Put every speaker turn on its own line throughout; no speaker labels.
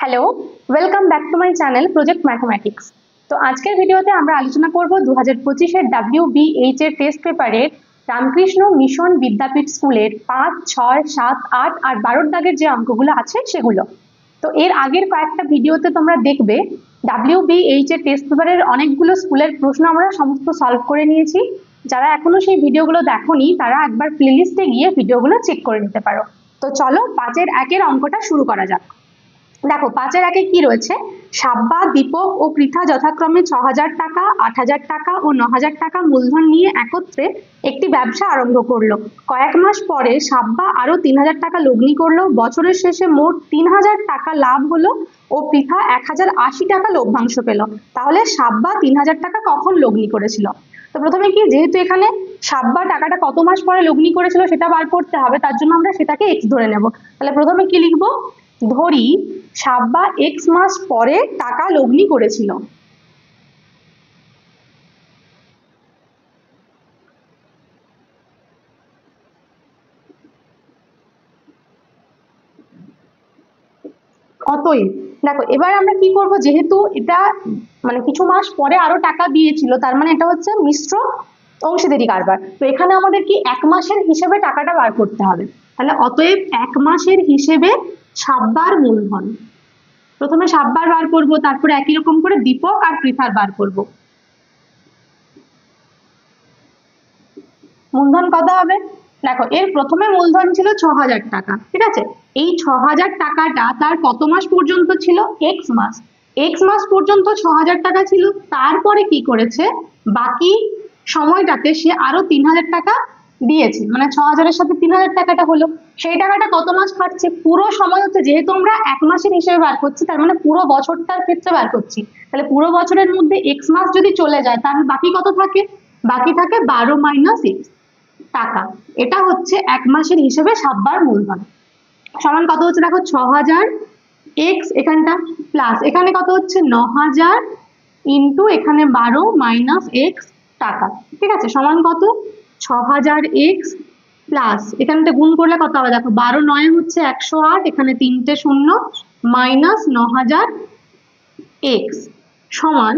Hello, welcome back to my channel project mathematics. তো আজকের ভিডিওতে আমরা আলোচনা করব 2025-এর WBH এর টেস্ট পেপারের রামকৃষ্ণ মিশন বিদ্যাপীঠ স্কুলের 5, 6, 7, 8 আর 12 দাগের যে অঙ্কগুলো আছে সেগুলো। তো এর আগের কয়েকটা ভিডিওতে তোমরা দেখবে WBH এর টেস্ট পেপারের অনেকগুলো স্কুলের প্রশ্ন আমরা সমস্ত সলভ করে নিয়েছি। যারা এখনো সেই ভিডিওগুলো দেখোনি তারা একবার প্লেলিস্টে গিয়ে ভিডিওগুলো চেক করে নিতে পারো। তো চলো 5-এর 1-এর অঙ্কটা শুরু করা যাক। দেখো 5-এর 1-এ কি রয়েছে, সাব্বা, দীপক ও পৃথা যথাক্রমে 6,000 টাকা, 8,000 টাকা ও 9,000 টাকা মূলধন নিয়ে একত্রে একটি ব্যবসা আরম্ভ করলো। কয়েক মাস পরে সাব্বা আরো 3,000 টাকা লগ্নি করলো। বছরের শেষে মোট 3,000 টাকা লাভ হলো ও পৃথা 1,080 টাকা লভ্যাংশ পেল। তাহলে সাব্বা 3,000 টাকা কখন লগ্নি করেছিল? তো প্রথমে কি, যেহেতু এখানে সাব্বা টাকাটা কত মাস পরে লগ্নি করেছিল সেটা বার করতে হবে, তার জন্য আমরা সেটাকে এক্স ধরে নেব। তাহলে প্রথমে কি লিখবো, ধরি সাব্বা এক্স মাস পরে টাকা লগ্নি করেছিল। অতএব দেখো এবার আমরা কি করব, যেহেতু এটা মানে কিছু মাস পরে আরো টাকা দিয়েছিল, তার মানে এটা হচ্ছে মিশ্র অংশীদারি কারবার। তো এখানে আমাদের কি 1 মাসের হিসেবে টাকাটা বার করতে হবে। তাহলে অতএব 1 মাসের হিসেবে সাব্বার মূলধন, প্রথমে সাব্বার বার করব, তারপরে একই রকম করে দীপক আর পৃথার বার করব। মূলধন কত হবে? দেখো এর প্রথমে মূলধন ছিল 6,000 টাকা, ঠিক আছে। এই 6,000 টাকাটা তার কত মাস পর্যন্ত ছিল? এক্স মাস। এক্স মাস পর্যন্ত 6,000 টাকা ছিল। তারপরে কি করেছে, বাকি সময়টাতে সে আরো 3,000 টাকা দিয়েছে, মানে 6,000-এর সাথে 3,000 টাকাটা হলো। সেই টাকাটা কত মাস খাটছে? পুরো সময় হচ্ছে, যেহেতু আমরা 1 মাসের হিসেবে বার করছি, তার মানে পুরো বছরটার ক্ষেত্রে বার করছি। তাহলে পুরো বছরের মধ্যে এক্স মাস যদি চলে যায় তাহলে বাকি কত থাকে? বাকি থাকে 12 মাইনাস এক্স টাকা। এটা হচ্ছে 1 মাসের হিসেবে সাব্বার মূলধন। সমান কত হচ্ছে দেখো, 6,000 এক্স এখানটা প্লাস এখানে কত হচ্ছে 9,000 ইন্টু এখানে 12 মাইনাস এক্স টাকা, ঠিক আছে। সমান কত, 6,000 এক্স প্লাস এখানটা গুণ করলে কত হবে দেখো, 12 9 হচ্ছে 108, এখানে 3টে শূন্য মাইনাস 9,000 এক্স সমান,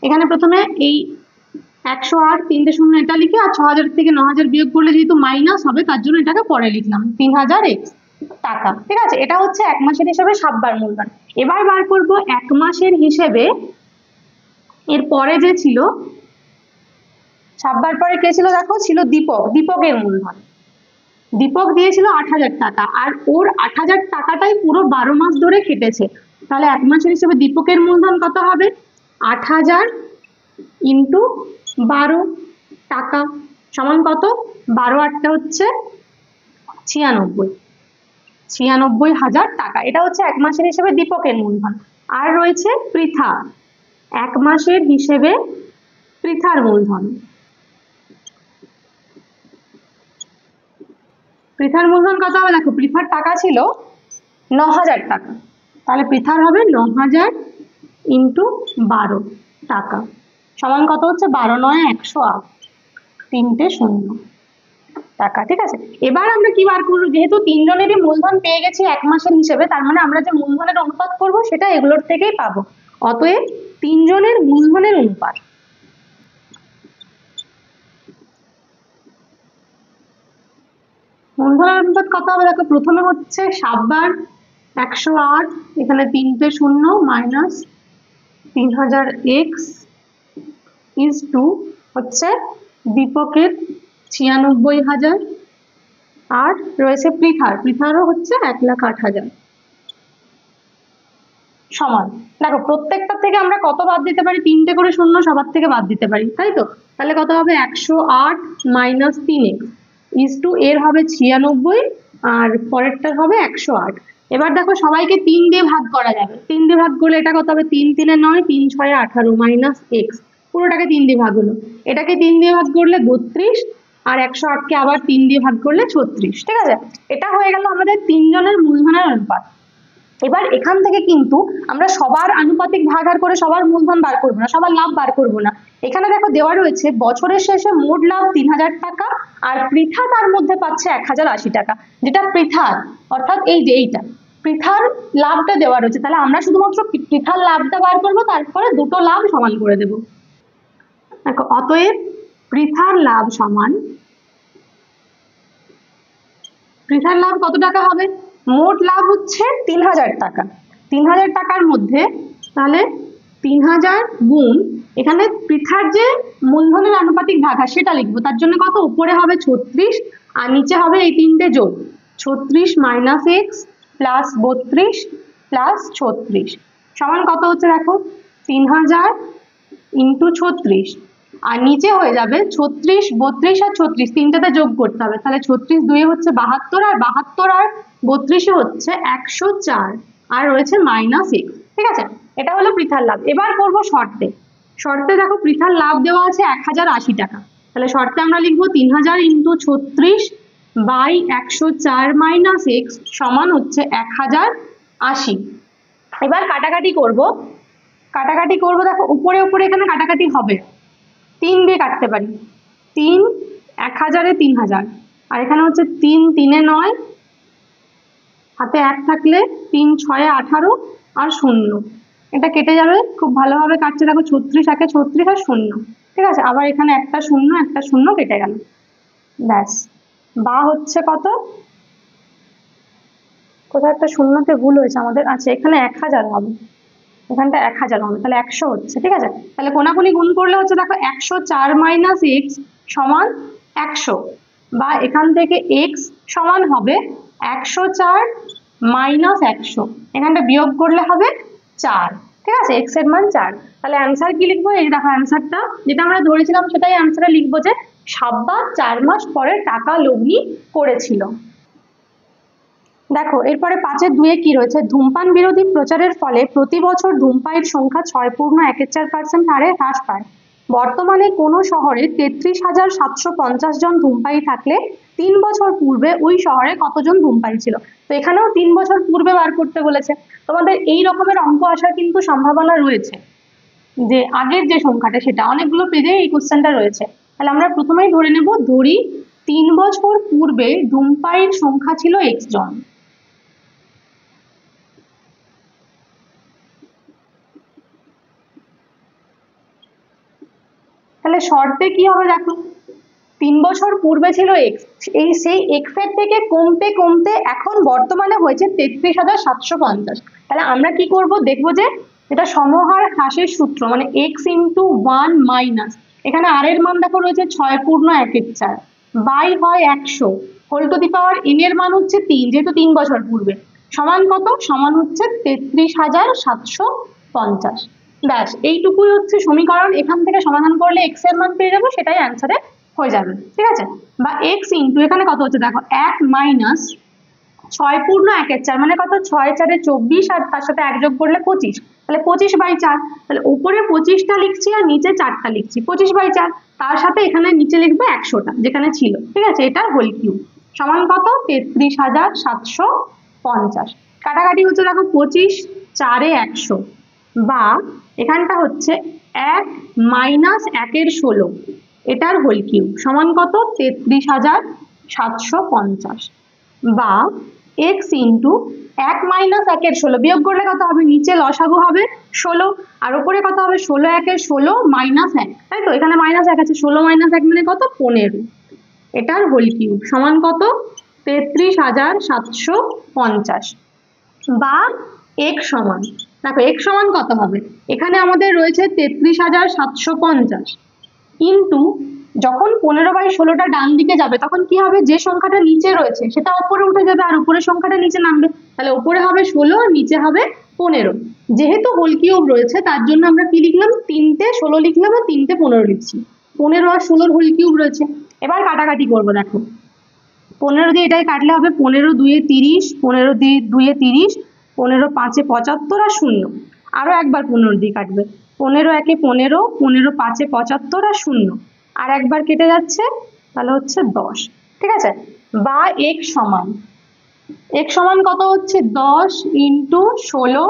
এখানে প্রথমে এই 108 3টে শূন্য এটা লিখে, আর 6,000 থেকে 9,000 বিয়োগ করলে যেহেতু মাইনাস হবে তার জন্য এটাকে পরে লিখলাম 3,000 এক্স টাকা, ঠিক আছে। এটা হচ্ছে 1 মাসের হিসেবে সাব্বার মূলধন। এবার বার করব 1 মাসের হিসেবে এর পরে যে ছিল, সাব্বার পরে কে ছিল দেখো, ছিল দীপক। দীপকের মূলধন, দীপক দিয়েছিল 8,000 টাকা, আর ওর 8,000 টাকাটাই পুরো 12 মাস ধরে খেটেছে। তাহলে 1 মাসের হিসেবে দীপকের মূলধন কত হবে, 8,000 ইন্টু 12 টাকা সমান কত, 12 8টা হচ্ছে 96,000 টাকা। এটা হচ্ছে 1 মাসের হিসেবে দীপকের মূলধন। আর রয়েছে পৃথা, 1 মাসের হিসেবে পৃথার মূলধন। পৃথার মূলধন কত হবে দেখো, পৃথার টাকা ছিল 9,000 টাকা, তাহলে পৃথার হবে 9,000 ইন্টু 12 টাকা সমান কত হচ্ছে, 12 9 108, 3টে শূন্য টাকা, ঠিক আছে। এবার আমরা কি বার করবো, যেহেতু তিনজনেরই মূলধন পেয়ে গেছি 1 মাসের হিসেবে, তার মানে আমরা যে মূলধনের অনুপাত করব সেটা এগুলোর থেকেই পাবো। অতএব তিনজনের মূলধনের অনুপাত, মূলধনের অনুপাত কত হবে দেখো, প্রথমে হচ্ছে সাব্বার 108, এখানে 3টে শূন্য মাইনাস 3,000 এক্স ইজ টু হচ্ছে দীপকের 96,000, আর রয়েছে পৃথারও হচ্ছে 1,08,000 সমান। দেখো প্রত্যেকটা থেকে আমরা কত বাদ দিতে পারি, 3টে করে শূন্য সবার থেকে বাদ দিতে পারি, তাই তো। তাহলে কত হবে, 108 মাইনাস 3x ইজ টু এর হবে 96 আর পরেরটার হবে 108। এবার দেখো সবাইকে 3 দিয়ে ভাগ করা যাবে, 3 দিয়ে ভাগ করলে এটা কত হবে, 3 3 9, 3 6 18 মাইনাস এক্স, পুরোটাকে 3 দিয়ে ভাগ হলো। এটাকে 3 দিয়ে ভাগ করলে 32, আর 108কে আবার 3 দিয়ে ভাগ করলে 36, ঠিক আছে। এটা হয়ে গেল আমাদের তিনজনের মূলধনের অনুপাত। এবার এখান থেকে কিন্তু আমরা সবার আনুপাতিক ভাগাহার করে সবার মূলধন বার করবো না, সবার লাভ বার করবো না। এখানে দেখো দেওয়া রয়েছে বছরের শেষে মোট লাভ 3,000 টাকা, আর পৃথা তার মধ্যে পাচ্ছে 1,080 টাকা, যেটা পৃথার, অর্থাৎ এই যে এইটা পৃথার লাভটা দেওয়া রয়েছে, তাহলে আমরা শুধুমাত্র পৃথার লাভটা বার করবো, তারপরে দুটো লাভ সমান করে দেব। দেখো অতএব পৃথার লাভ সমান, পৃথার লাভ কত টাকা হবে? মোট লাভ হচ্ছে 3000 টাকা। 3000 টাকার মধ্যে তাহলে 3000 গুণ এখানে পৃথার যে মূলধনের আনুপাতিক ভাগা সেটা লিখবো, তার জন্য কত? উপরে হবে 36 আর নিচে হবে এই তিনটে যোগ, 36 মাইনাস এক্স প্লাস 32 প্লাস 36 সমান কত হচ্ছে? দেখো 3000 ইন্টু 36 আর নিচে হয়ে যাবে 36, 32 আর 36 তিনটাতে যোগ করতে হবে, তাহলে 36 দুয়ে হচ্ছে 72 আর 72 আর 32 হচ্ছে 104 আর রয়েছে মাইনাস এক্স। ঠিক আছে, এটা হলো পৃথার লাভ। এবার করবো শর্তে। শর্তে দেখো পৃথার লাভ দেওয়া আছে 1080 টাকা, তাহলে শর্তে আমরা লিখবো 3000 ইন্টু 36 বাই 104 মাইনাস এক্স সমান হচ্ছে 1080। এবার কাটাকাটি করব, কাটাকাটি করব। দেখো উপরে উপরে এখানে কাটাকাটি হবে, 3 দিয়ে কাটতে পারি, 3 1000 এ 3000 আর এখানে হচ্ছে 3 3 এ 9, হাতে 1 থাকলে 3 6 এ 18 আর 0, এটা কেটে যাবে, খুব ভালোভাবে কাটছে। দেখো 36 একে 36 আর 0, ঠিক আছে, আবার এখানে একটা 0 একটা 0 কেটে গেল, ব্যাস। বা হচ্ছে কত? কোথায় একটা শূন্যতে ভুল হয়েছে আমাদের, আচ্ছা এখানে 1000 হবে, এখানটা 1000 হবে, তাহলে 100 হচ্ছে। ঠিক আছে, তাহলে কোনাকুনি গুণ করলে হচ্ছে দেখো 104 মাইনাস এক্স সমান 100, বা এখান থেকে এক্স সমান হবে 104 মাইনাস 100, এখানটা বিয়োগ করলে হবে 4। ঠিক আছে, এক্স এর মান 4। তাহলে অ্যান্সার কি লিখবো? এই দেখো অ্যান্সারটা যেটা আমরা ধরেছিলাম সেটাই অ্যান্সারে লিখবো, যে সাব্বা 4 মাস পরে টাকা লগ্নি করেছিল। দেখো এরপরে 5-2 কি রয়েছে? ধূমপান বিরোধী প্রচারের ফলে প্রতি বছর ধূমপায়ীর সংখ্যা 6.14% হারে হ্রাস পায়। বর্তমানে কোনো শহরে 33,750 জন ধূমপায়ী থাকলে 3 বছর পূর্বে ওই শহরে কতজন ধূমপায়ী ছিল? তো এখানেও 3 বছর পূর্বে বার করতে বলেছে। তোমাদের এই রকমের অঙ্ক আসার কিন্তু সম্ভাবনা রয়েছে, যে আগের যে সংখ্যাটা সেটা অনেকগুলো পেজে এই কোশ্চেনটা রয়েছে। তাহলে আমরা প্রথমেই ধরে নেব, ধরি 3 বছর পূর্বে ধূমপায়ীর সংখ্যা ছিল x জন। তাহলে শর্তে কি হবে? দেখো 3 বছর পূর্বে ছিল এক্স, এই সেই এক্স এর থেকে কমতে কমতে এখন বর্তমানে হয়েছে 33,750। তাহলে আমরা কি করব? দেখবো যে এটা সমহার হ্রাসের সূত্র, মানে এক্স ইন্টু 1 মাইনাস এখানে আর এর মান দেখো রয়েছে 6.14 বাই হয় 100 whole to the power n এর মান হচ্ছে 3, যেহেতু 3 বছর পূর্বে, সমান কত? সমান হচ্ছে 33,750। ব্যাস, এইটুকুই হচ্ছে সমীকরণ। এখান থেকে সমাধান করলে এক্স এর মান পেয়ে যাবো, সেটাই অ্যান্সারে হয়ে যাবে। ঠিক আছে, বা এক্স ইন্টু এখানে কত হচ্ছে দেখো 1 মাইনাস 6.14 মানে কত? 6 4 24 আর তার সাথে 1 যোগ করলে 25, তাহলে 25/4। তাহলে উপরে 25টা লিখছি আর নিচে 4টা লিখছি, 25/4, তার সাথে এখানে নিচে লিখবো 100টা যেখানে ছিল। ঠিক আছে, এটার হোল কিউব সমান কত? 33,750। কাটাকাটি হচ্ছে দেখো 25 4 এ 100, বা এখানটা হচ্ছে 1 মাইনাস 1 এর 16, এটার হোল কিউব সমান কত? 33,750, বা এক্স ইন্টু 1 মাইনাস 1 এর 16 বিয়োগ করলে কত হবে? নিচে লসাগু হবে 16 আর উপরে কত হবে? 16 1 এর 16 মাইনাস 1, তাই তো, এখানে মাইনাস 1 আছে, 16 মাইনাস 1 মানে কত? 15, এটার হোল কিউব সমান কত? 33,750, বা এক্স সমান, দেখো এক্স সমান কত হবে? এখানে আমাদের রয়েছে 33,750 কিন্তু যখন 15/16টা ডান দিকে যাবে তখন কি হবে? যে সংখ্যাটা নিচে রয়েছে সেটা উপরে উঠে যাবে আর উপরের সংখ্যাটা নিচে নামবে, তাহলে উপরে হবে 16 আর নিচে হবে 15। যেহেতু হোল কিউব রয়েছে তার জন্য আমরা কি লিখলাম? 3টে 16 লিখলাম আর 3টে 15 লিখছি, 15 আর 16 হোল কিউব রয়েছে। এবার কাটাকাটি করবো, দেখো 15 দিয়ে এটাই কাটলে হবে 15 2 এ 30, 15 2 এ 30, 15 5 এ 75 আর 0, আরো একবার 15 দিয়ে কাটবে, 15 1 এ 15, 15 5 এ 75 আর 0, আর একবার কেটে যাচ্ছে, তাহলে হচ্ছে 10। ঠিক আছে, বা এক্স সমান, এক্স সমান কত হচ্ছে? 10 ইন্টু 16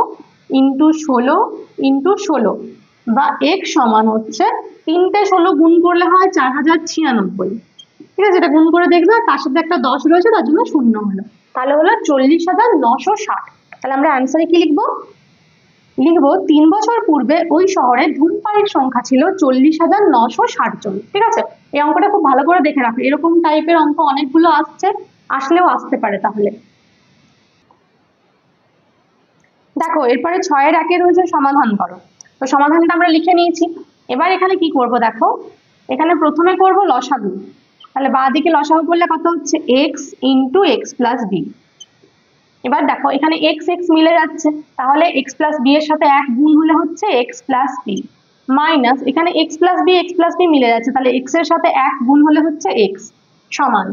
ইন্টু 16 ইন্টু 16, বা এক্স সমান হচ্ছে 3টে 16 গুণ করলে হয় 4096। ঠিক আছে, এটা গুণ করে দেখবে, তার সাথে একটা 10 রয়েছে তার জন্য 0 হলো, তাহলে হলো 40,960। তাহলে আমরা অ্যান্সারে কি লিখবো? লিখবো 3 বছর পূর্বে ওই শহরে ধূমপায়ীর সংখ্যা ছিল 40,960 জন। ঠিক আছে, এই অঙ্কটা খুব ভালো করে দেখে রাখো, এরকম টাইপের অঙ্ক অনেকগুলো আসলেও আসতে পারে। তাহলে দেখো এরপরে 6-এর 1 রয়েছে সমাধান করো। তো সমাধানটা আমরা লিখে নিয়েছি। এবার এখানে কি করব দেখো, এখানে প্রথমে করব লসাগু। তাহলে বাঁ দিকে লসাগু করলে কত হচ্ছে? x into x plus b. এবার দেখো এখানে x x মিলে যাচ্ছে, তাহলে x প্লাস বি এর সাথে 1 গুণ হলে হচ্ছে x প্লাস বি, মাইনাস এখানে x প্লাস বি মিলে যাচ্ছে, তাহলে x এর সাথে 1 গুণ হলে হচ্ছে x, সমান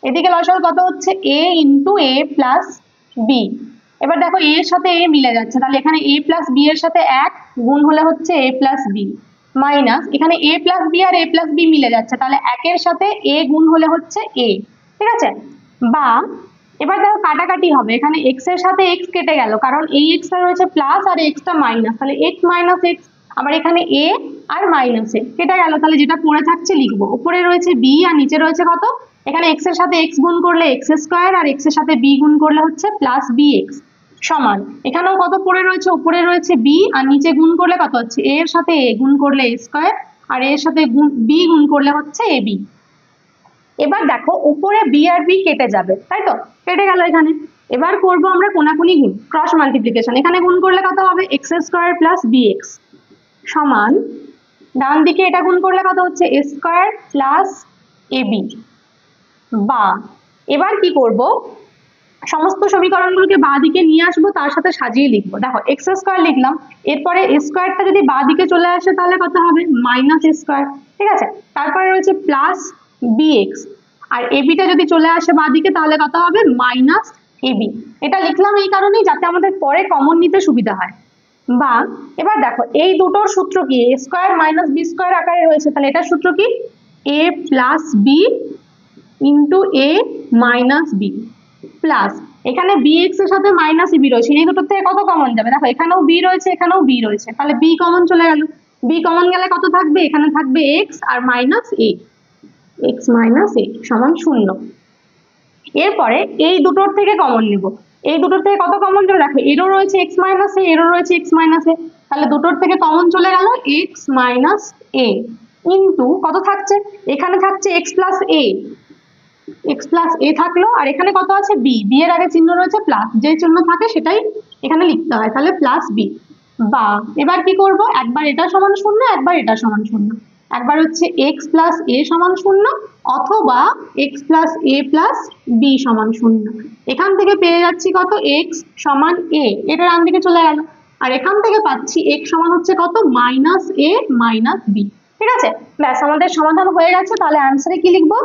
এদিকে লসাগু কত হচ্ছে? a into a plus b. এবার দেখো a এর সাথে a মিলে যাচ্ছে, তাহলে এখানে a প্লাস বি এর সাথে 1 গুণ হলে হচ্ছে a প্লাস বি, মাইনাস এখানে a প্লাস বি আর a প্লাস বি মিলে যাচ্ছে, তাহলে 1 এর সাথে a গুণ হলে হচ্ছে a। ঠিক আছে, বা এবার দেখো কাটাকাটি হবে, এখানে x এর সাথে x কেটে গেল, কারণ এই x টা রয়েছে প্লাস আর x টা মাইনাস, তাহলে x মাইনাস x, আবার এখানে a আর মাইনাস a কেটে গেল, তাহলে যেটা পড়ে থাকছে লিখবো। উপরে রয়েছে b আর নিচে রয়েছে কত? এখানে x এর সাথে x গুণ করলে x স্কয়ার আর x এর সাথে b গুণ করলে হচ্ছে প্লাস bx, সমান এখানেও কত পড়ে রয়েছে? উপরে রয়েছে b আর নিচে গুণ করলে কত হচ্ছে? a এর সাথে a গুণ করলে a স্কয়ার আর a এর সাথে b গুণ করলে হচ্ছে ab। এবার দেখো উপরে বি আর বি কেটে যাবে, তাই তো? কেটে গেল এখানে। এবার করব আমরা কোনাকুনি গুণ, ক্রস মাল্টিপ্লিকেশন। এখানে গুণ করলে কত হবে? এক্স স্কয়ার প্লাস বিএক্স, সমান ডান দিকে এটা গুণ করলে কত হচ্ছে? এ স্কয়ার প্লাস এবি। বা এবার কি করব, সমস্ত সমীকরণগুলোকে বাঁ দিকে নিয়ে আসবো, তার সাথে সাজিয়ে লিখবো। দেখো এক্স স্কয়ার লিখলাম, এরপরে স্কয়ারটা যদি বাঁ দিকে চলে আসে তাহলে কত হবে? Minus square. ঠিক আছে, তারপরে রয়েছে প্লাস bx, আর এবিটা যদি চলে আসে বাঁদিকে তাহলে কত হবে? Minus ab. এটা লিখলাম এই কারণেই যাতে আমাদের পরে কমন নিতে সুবিধা হয়। বা এবার দেখো এই দুটোর সূত্র কি? a square minus b square আকারে রয়েছে, তাহলে এটার সূত্র কি? a plus b into a minus b, plus এখানে bx এর সাথে মাইনাস এবি রয়েছে, এই দুটোর থেকে কত কমন যাবে? দেখো এখানেও b রয়েছে, এখানেও b রয়েছে, তাহলে b কমন চলে গেল। b কমন গেলে কত থাকবে? এখানে থাকবে x আর minus a, x minus a সমান 0। এরপরে এই দুটোর থেকে কমন নেব, এই দুটোর থেকে কত কমন যাবে? দেখো এরও রয়েছে x মাইনাস a, এরও রয়েছে x মাইনাস a, তাহলে দুটোর থেকে কমন চলে গেল x মাইনাস a ইন্টু কত থাকছে? এখানে থাকছে x plus a, x plus a থাকলো, আর এখানে কত আছে? b, b এর আগে চিহ্ন রয়েছে প্লাস, যে চিহ্ন থাকে সেটাই এখানে লিখতে হয়, তাহলে প্লাস b। বা এবার কি করব, একবার এটা সমান 0, একবার এটা সমান 0, একবার হচ্ছে x প্লাস a সমান 0 অথবা x plus a plus b সমান 0। এখান থেকে পেয়ে যাচ্ছি কত? x সমান a, এটা ডান দিকে চলে গেল, আর এখান থেকে পাচ্ছি x সমান হচ্ছে কত? Minus a minus b। ঠিক আছে, ব্যাস আমাদের সমাধান হয়ে গেছে। তাহলে অ্যান্সারে কি লিখবো?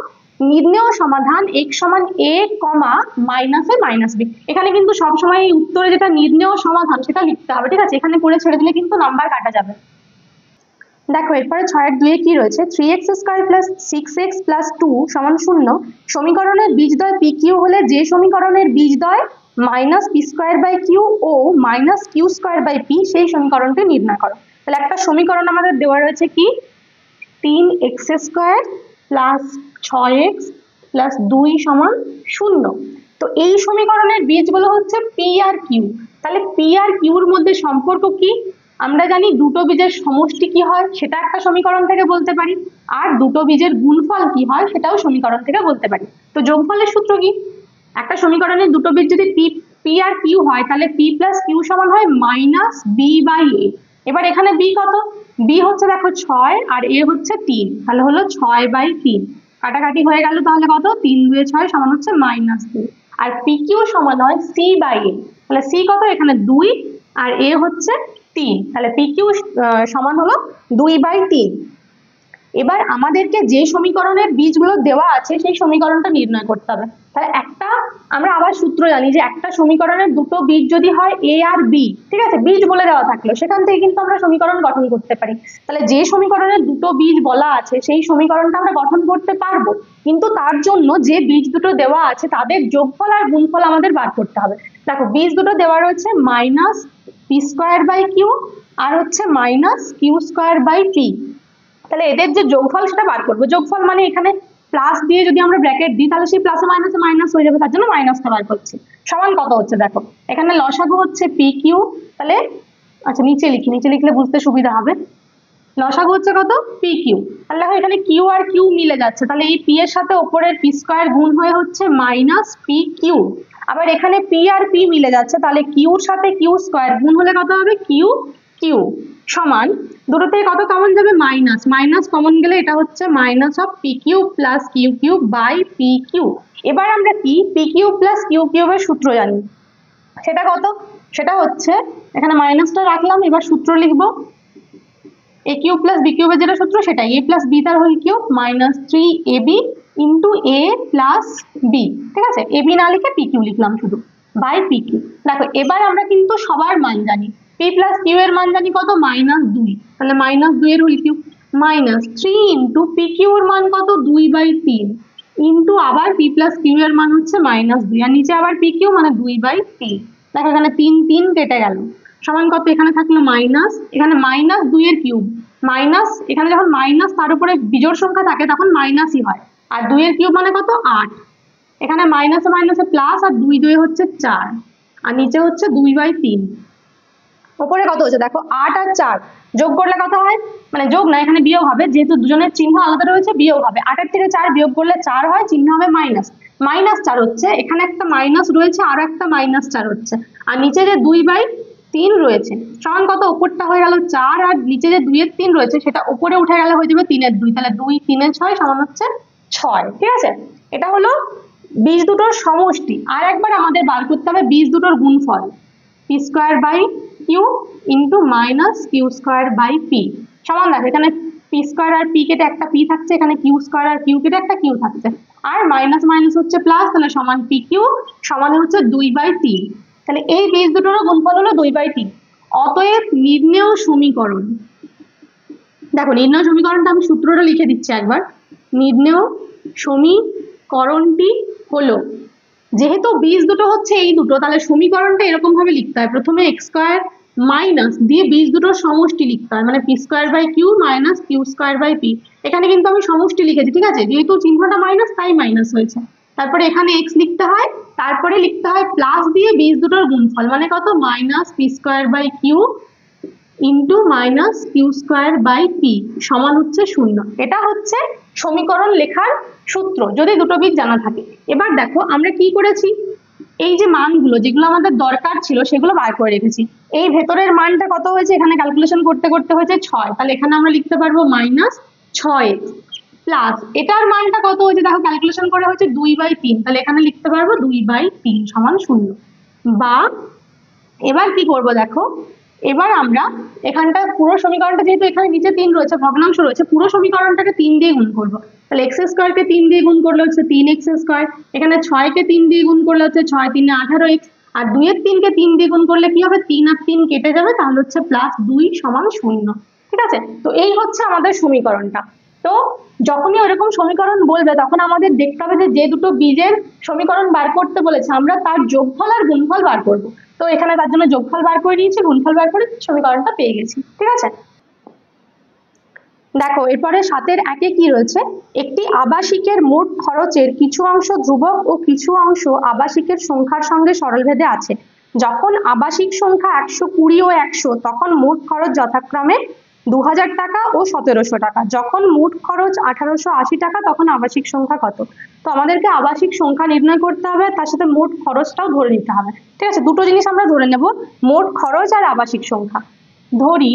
নির্ণেয় সমাধান x সমান a comma minus a minus b। এখানে কিন্তু সবসময় এই উত্তরে যেটা নির্ণেয় সমাধান সেটা লিখতে হবে। ঠিক আছে, এখানে করে ছেড়ে দিলে কিন্তু নাম্বার কাটা যাবে। দেখো এরপরে 6-এর 2-এ কি রয়েছে? 3x square plus 6x plus 2 সমান 0 সমীকরণের বীজদ্বয় পি কিউ হলে যে সমীকরণের বীজদ্বয় minus p square by q ও minus q square by p সেই সমীকরণটি নির্ণয় করো। তাহলে একটা সমীকরণ আমাদের দেওয়া রয়েছে কি? 3x square plus 6x plus 2 সমান 0। তো এই সমীকরণের বীজগুলো হচ্ছে পি আর কিউ। তাহলে পি আর কিউর মধ্যে সম্পর্ক কি? আমরা জানি দুটো বীজের সমষ্টি কি হয় সেটা একটা সমীকরণ থেকে বলতে পারি, আর দুটো বীজের গুণফল কি হয় সেটাও সমীকরণ থেকে বলতে পারি। তো যোগফলের সূত্র কি? একটা সমীকরণের দুটো বীজ যদি পি আর কিউ হয় তাহলে পি প্লাস কিউ সমান হয় মাইনাস বি বাই এ। এবার এখানে বি কত? বি হচ্ছে দেখো 6 আর এ হচ্ছে 3, তাহলে হলো 6/3। কাটাকাটি হয়ে গেল, তাহলে কত? 3 2 6 সমান হচ্ছে মাইনাস 2। আর পি কিউ সমান হয় সি বাই এ, তাহলে সি কত? এখানে 2 আর এ হচ্ছে 3, তাহলে পি কিউ সমান হলো 2/3। এবার আমাদেরকে যে সমীকরণের বীজগুলো দেওয়া আছে সেই সমীকরণটা নির্ণয় করতে হবে। তাহলে আমরা আবার সূত্র জানি যে একটা সমীকরণের দুটো বীজ যদি হয় এ আর বি, ঠিক আছে, বীজ বলে দেওয়া থাকলো সেখান থেকে কিন্তু আমরা সমীকরণ গঠন করতে পারি। তাহলে যে সমীকরণের দুটো বীজ বলা আছে সেই সমীকরণটা আমরা গঠন করতে পারবো, কিন্তু তার জন্য যে বীজ দুটো দেওয়া আছে তাদের যোগফল আর গুণফল আমাদের বার করতে হবে। দেখো বীজ দুটো দেওয়া রয়েছে minus p square by q আর হচ্ছে minus q square by p. তাহলে এদের যে যোগফল সেটা বার করবো। যোগফল মানে এখানে প্লাস দিয়ে যদি আমরা ব্র্যাকেট দিই তাহলে সেই প্লাসে মাইনাসে মাইনাস হয়ে যাবে, তার জন্য মাইনাসটা বার করছি। সমান কত হচ্ছে দেখো, এখানে লসাগু হচ্ছে পি কিউ, তাহলে আচ্ছা নিচে লিখি, নিচে লিখলে বুঝতে সুবিধা হবে। লসাগু হচ্ছে কত, পি কিউ, তাহলে দেখো এখানে কিউ আর কিউ মিলে যাচ্ছে, তাহলে এই পি এর সাথে ওপরের পি স্কোয়ার গুণ হয়ে হচ্ছে মাইনাস পি কিউ। আবার এখানে পি আর পি মিলে যাচ্ছে, তাহলে কিউর সাথে কিউ স্কোয়ার গুণ হলে কত হবে, কিউ কিউ সমান, দুটো থেকে কত কমন যাবে, মাইনাস, মাইনাস কমন গেলে এটা হচ্ছে minus of p q plus q q by p q. এবার আমরা কি পি কিউ প্লাস কিউ কিউবের সূত্র জানি, সেটা কত, সেটা হচ্ছে এখানে মাইনাসটা রাখলাম, এবার সূত্র লিখবো এ কিউব প্লাস বি কিউবের যেটা সূত্র সেটা এ প্লাস বি তার whole cube minus 3ab into a plus b, ঠিক আছে, এ বি না লিখে পি কিউ লিখলাম শুধু, বাই পি কিউ। দেখো এবার আমরা কিন্তু সবার মান জানি, পি প্লাস কিউ এর মান জানি কত, -2, তাহলে -2 এর whole cube minus 3 into p q এর মান কত, 2/3 ইন্টু আবার পি প্লাস কিউ এর মান হচ্ছে -2 আর নিচে আবার পি কিউ মানে 2/3। দেখো এখানে 3 3 কেটে গেল, সমান কত, এখানে থাকলো মাইনাস, এখানে -2 এর কিউব, মাইনাস এখানে যখন মাইনাস তার উপরে বিজোড় সংখ্যা থাকে তখন মাইনাসই হয়, আর 2 এর কিউব মানে কত 8, এখানে মাইনাসে মাইনাসে প্লাস, আর 2 2 হচ্ছে 4, আর নিচে হচ্ছে 2/3, উপরে কত হচ্ছে দেখো 8 আর 4 যোগ করলে কত হয়, মানে যোগ না এখানে বিয়োগ হবে, যেহেতু দুজনের চিহ্ন আলাদা রয়েছে বিয়োগ হবে, 8 এর থেকে 4 বিয়োগ করলে 4 হয়, চিহ্ন হবে মাইনাস, -4 হচ্ছে, এখানে একটা মাইনাস রয়েছে আর একটা -4 হচ্ছে, আর নিচে যে 2/3 রয়েছে সমান কত, উপরটা হয়ে গেল 4 আর নিচে যে 2 এর 3 রয়েছে সেটা উপরে উঠে গেলে হয়ে যাবে 3 এর 2, তাহলে 2 3 এর 6 সমান হচ্ছে 6, ঠিক আছে। এটা হলো বীজ দুটোর সমষ্টি। আর একবার আমাদের বার করতে হবে বীজ দুটোর গুণফল, p square by q into minus q square by p সমান, দেখো এখানে পি স্কোয়ার আর পি কেটে একটা পি থাকছে, এখানে কিউ স্কোয়ার আর কিউ কেটে একটা কিউ থাকছে, আর মাইনাস মাইনাস হচ্ছে প্লাস, তাহলে সমান পি কিউ সমান হচ্ছে 2/3, তাহলে এই বীজ দুটোর গুণফল হলো 2/3। অতএব নির্ণেয় সমীকরণ, দেখো নির্ণয় সমীকরণটা আমি সূত্রটা লিখে দিচ্ছি একবার, নির্ণেয় সমীকরণটি হলো, যেহেতু বীজ দুটো হচ্ছে এই দুটো তাহলে সমীকরণটা এরকম ভাবে লিখতে হয়, প্রথমে এক্স স্কোয়ার মাইনাস দিয়ে বীজ দুটোর সমষ্টি লিখতে হয়, মানে p square by q minus q square by p, এখানে কিন্তু আমি সমষ্টি লিখেছি, ঠিক আছে, যেহেতু চিহ্নটা মাইনাস তাই মাইনাস হয়েছে, তারপরে এখানে এক্স লিখতে হয়, তারপরে লিখতে হয় প্লাস দিয়ে বীজ দুটোর গুণফল মানে কত, minus p square by q into minus q square by p সমান হচ্ছে 0। এটা হচ্ছে সমীকরণ লেখার সূত্র যদি দুটো বীজ জানা থাকে। এবার দেখো আমরা কি করেছি, এই যে মানগুলো যেগুলো আমাদের দরকার ছিল সেগুলো বার করে রেখেছি, এই ভেতরের মানটা কত হয়েছে, এখানে ক্যালকুলেশন করতে করতে হয়েছে 6, তাহলে এখানে আমরা লিখতে পারবো -6x প্লাস এটার মানটা কত হয়েছে দেখো ক্যালকুলেশন করে হচ্ছে 2/3, তাহলে এখানে লিখতে পারবো 2/3 সমান 0। বা এবার কি করব দেখো, এবার আমরা এখানটা পুরো সমীকরণটা যেহেতু এখানে নিচে 3 রয়েছে ভগ্নাংশ রয়েছে, পুরো সমীকরণটাকে 3 দিয়ে গুণ করব, তাহলে x স্কয়ারকে 3 দিয়ে গুণ করলে হচ্ছে 3x স্কয়ার, এখানে 6 কে 3 দিয়ে গুণ করলে হচ্ছে 6 3 18x, আর 2 এর 3 কে 3 দিয়ে গুণ করলে কি হবে, 3 আর 3 কেটে যাবে, তাহলে হচ্ছে +2 সমান 0, ঠিক আছে। তো এই হচ্ছে আমাদের সমীকরণটা। তো যখনই ওরকম সমীকরণ বলবে তখন আমাদের দেখতে হবে যে দুটো বীজের সমীকরণ বার করতে বলেছে আমরা তার যোগফল আর গুণফল বার করব, তো এখানে তার জন্য যোগফল বার করে নিয়েছি, গুণফল বার করে সমীকরণটা পেয়ে গেছি, ঠিক আছে। দেখো এরপরে 7-এর 1-এ কি রয়েছে, একটি আবাসিকের মোট খরচের কিছু অংশ ধ্রুবক ও কিছু অংশ আবাসিকের সংখ্যার সঙ্গে সরলভেদে আছে, যখন আবাসিক সংখ্যা 120 ও 100 তখন মোট খরচ যথাক্রমে 2000 টাকা ও 1700 টাকা, যখন মোট খরচ 1880 টাকা তখন আবাসিক সংখ্যা কত। তো আমাদেরকে আবাসিক সংখ্যা নির্ণয় করতে হবে, তার সাথে মোট খরচটাও ধরে নিতে হবে, ঠিক আছে, দুটো জিনিস আমরা ধরে নেব, মোট খরচ আর আবাসিক সংখ্যা। ধরি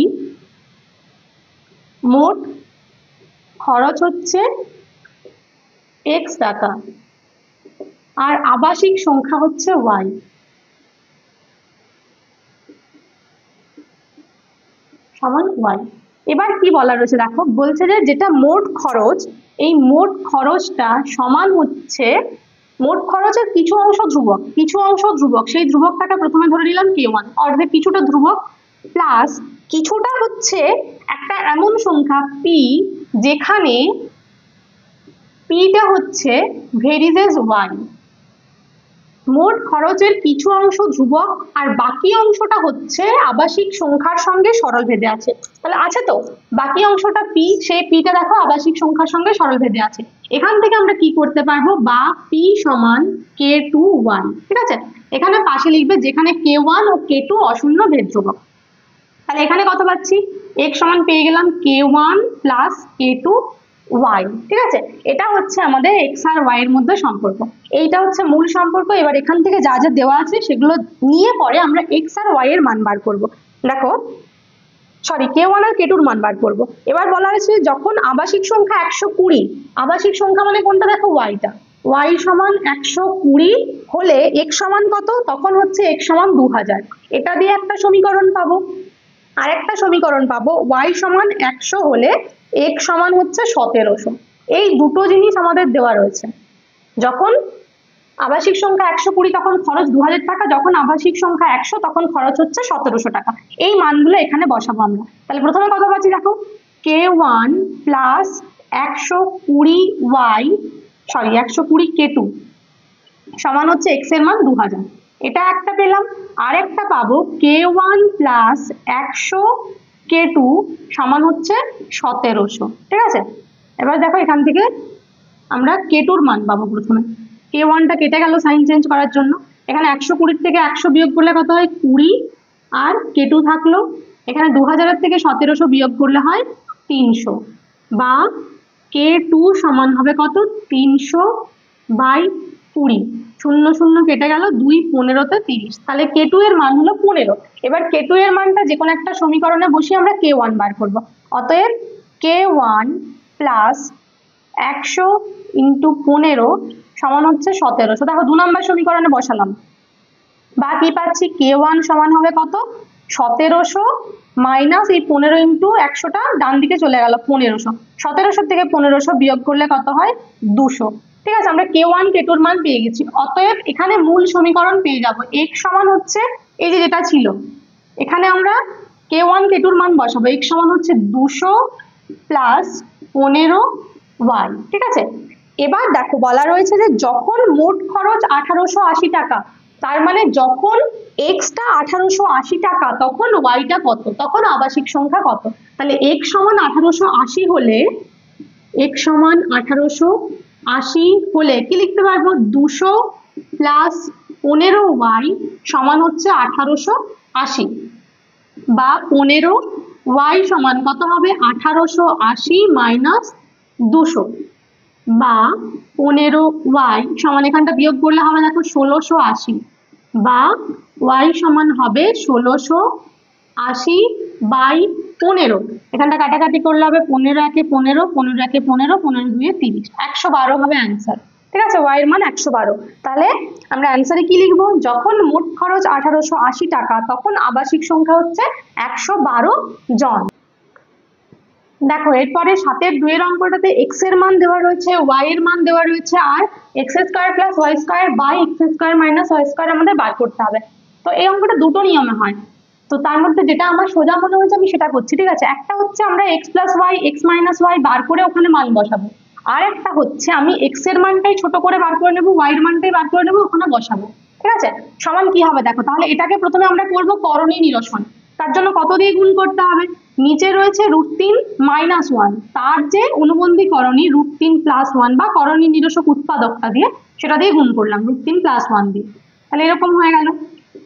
মোট খরচ হচ্ছে x টাকা আর আবাসিক সংখ্যা হচ্ছে y, সমান y। এবার কি বলা রয়েছে দেখো, বলছে যে যেটা মোট খরচ, এই মোট খরচটা সমান হচ্ছে, মোট খরচের কিছু অংশ ধ্রুবক, কিছু অংশ ধ্রুবক, সেই ধ্রুবকটাকে প্রথমে ধরে নিলাম k1, অর্ধেক কিছুটা ধ্রুবক, প্লাস কিছুটা হচ্ছে একটা এমন সংখ্যা p যেখানে p টা হচ্ছে ভেরিজেস y, মোট খরচের কিছু অংশ ধ্রুবক আর বাকি অংশটা হচ্ছে আবাসিক সংখ্যার সঙ্গে সরলভেদে আছে। তাহলে আছে তো বাকি অংশটা পি, সেই পিটা দেখো আবাসিক সংখ্যার সঙ্গে সরলভেদে আছে। এখান থেকে আমরা কি করতে পারবো, বা পি সমান K2 1, ঠিক আছে। এখানে পাশে লিখবে যেখানে K1 ও K2 অশূন্য ভেদ ধ্রুবক। তাহলে এখানে কত পাচ্ছি, x সমান পেয়ে গেলাম K1 প্লাস K2 y, ঠিক আছে। এটা হচ্ছে আমাদের x আর y এর মধ্যে সম্পর্ক, এইটা হচ্ছে মূল সম্পর্ক। এবার এখান থেকে যা যা দেওয়া আছে সেগুলো নিয়ে পরে আমরা x আর y এর মান বার করব। দেখো সরি K1 আর K2 এর মান বার করব। এবার বলা হয়েছে যখন আবাসিক সংখ্যা 120, আবাসিক সংখ্যা মানে কোনটা, দেখো y-টা, y সমান 120 হলে x সমান কত, তখন হচ্ছে x সমান 2000। এটা দিয়ে একটা সমীকরণ পাবো। আরেকটা সমীকরণ পাবো y সমান 100 হলে x সমান হচ্ছে 1700। এই দুটো জিনিস আমাদের দেওয়া রয়েছে। যখন আবাসিক সংখ্যা 120 তখন খরচ 2000 টাকা, যখন আবাসিক সংখ্যা 100 তখন খরচ হচ্ছে 1700 টাকা। এই মানগুলো এখানে বসাবো আমরা। তাহলে প্রথমে কত পাচ্ছি দেখো, K1 প্লাস 120 K2 সমান হচ্ছে x এর মান 2000, এটা একটা পেলাম। আরেকটা পাবো K1 প্লাস 100 K2 সমান হচ্ছে 1700, ঠিক আছে। এবার দেখো এখান থেকে আমরা K2 এর মান পাবো। প্রথমে K1টা কেটে গেল সাইন চেঞ্জ করার জন্য, এখানে 120 থেকে 100 বিয়োগ করলে কত হয় 20, আর K2 থাকলো। এখানে 2000 থেকে 1700 বিয়োগ করলে হয় 300, বা K2 সমান হবে কত 300/20, 0 0 কেটে গেল, 2 15 তে 30, তাহলে K2 এর মান হলো 15। এবার K2 এর মানটা যে কোনো একটা সমীকরণে বসিয়ে আমরা K1 বার করব। অতএব K1 প্লাস 100 ইন্টু 15 সমান হচ্ছে 1700। দেখো 2 নম্বর সমীকরণে বসালাম, বা কি পাচ্ছি K1 সমান হবে কত 1700 মাইনাস এই 15 ইন্টু 100টা ডান দিকে চলে গেল 1500, 1700 থেকে 1500 বিয়োগ করলে কত হয় 200, ঠিক আছে। আমরা K1 K2 এর মান পেয়ে গেছি। অতএব এখানে মূল সমীকরণ পেয়ে যাব, x সমান হচ্ছে এই যে যেটা ছিল, এখানে আমরা K1 K2 এর মান বসাবো। x সমান হচ্ছে 200 প্লাস 15y, ঠিক আছে। এবার দেখো বলা রয়েছে যে যখন মোট খরচ 1880 টাকা, তার মানে যখন x-টা 1880 টাকা তখন y-টা কত, তখন আবাসিক সংখ্যা কত। তাহলে x সমান 1880 হলে, x সমান 1880 হলে কি লিখতে পারবো, 200 প্লাস 15y সমান হচ্ছে 1880, বা 15y সমান কত হবে 1880 মাইনাস 200, বা 15y সমান এখানটা বিয়োগ করলে হবে দেখো 1680, বা y সমান হবে 1680/15, এখানটা কাটাকাটি করলে হবে 15 একে 15, 15 একে 15, 15 দুয়ে 30, 112 হবে অ্যান্সার, ঠিক আছে। y এর মান 112। তাহলে আমরা অ্যান্সারে কি লিখবো, যখন মোট খরচ 1880 টাকা তখন আবাসিক সংখ্যা হচ্ছে 112 জন। দেখো এরপরে 7-এর 2-এর অঙ্কটাতে x এর মান দেওয়া রয়েছে, y এর মান দেওয়া রয়েছে, আর x² plus y² by x² minus y² আমাদের বার করতে হবে। তো এই অঙ্কটা দুটো নিয়মে হয়, তো তার মধ্যে যেটা আমার সোজা মনে হয়েছে আমি সেটা করছি, ঠিক আছে। একটা হচ্ছে আমরা x plus y x minus y বার করে ওখানে মান বসাবো, আর একটা হচ্ছে আমি x এর মানটাই ছোট করে বার করে নেবো, y এর মানটাই বার করে নেবো, ওখানে বসাবো, ঠিক আছে। সমান কি হবে দেখো, তাহলে এটাকে প্রথমে আমরা করবো করণী নিরসন। তার জন্য কত দিয়ে গুণ করতে হবে, নিচে রয়েছে √3 মাইনাস 1, তার যে অনুবন্ধী করণী √3 প্লাস 1 বা করণী নিরসক উৎপাদকটা দিয়ে সেটা দিয়ে গুণ করলাম √3 প্লাস 1 দিয়ে, তাহলে এরকম হয়ে গেল,